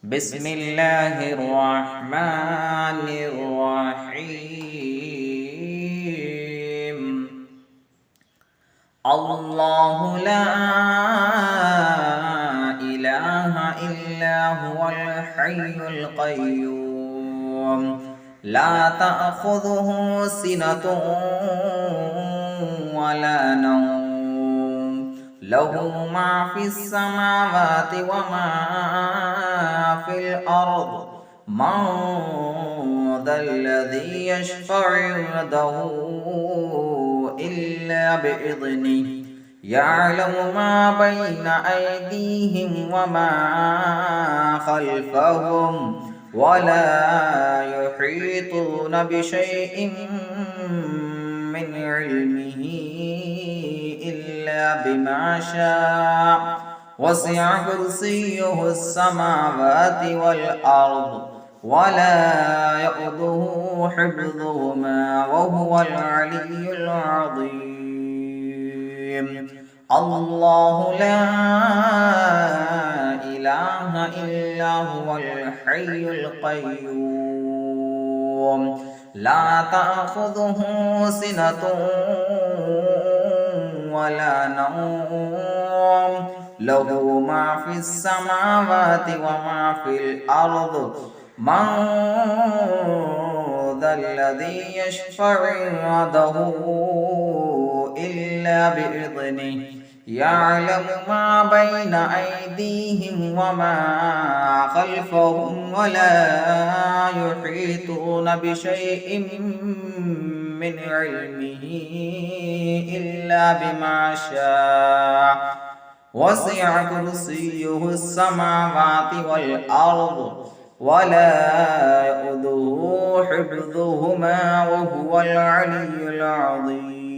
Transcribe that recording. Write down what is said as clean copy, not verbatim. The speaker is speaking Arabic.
بسم الله الرحمن الرحيم. الله لا إله إلا هو الحي القيوم لا تأخذه سنة ولا نوم له ما في السماوات وما في الأرض من ذا الذي يشفع عنده إلا بإذنه يعلم ما بين أيديهم وما خلفهم ولا يحيطون بشيء من علمه إلا بما شاء وسع كرسيه السماوات والأرض ولا يؤوده حفظهما وهو العلي العظيم. الله لا إله إلا هو الحي القيوم لا تأخذه سنة ولا نوم له ما في السماوات وما في الأرض من ذا الذي يشفع عنده إلا بإذنه يعلم ما بين أيديهم وما خلفهم ولا يحيطون بشيء من علمه إلا بما شاء وسع كرسيه السماوات والأرض ولا يؤوده حفظهما وهو العلي العظيم.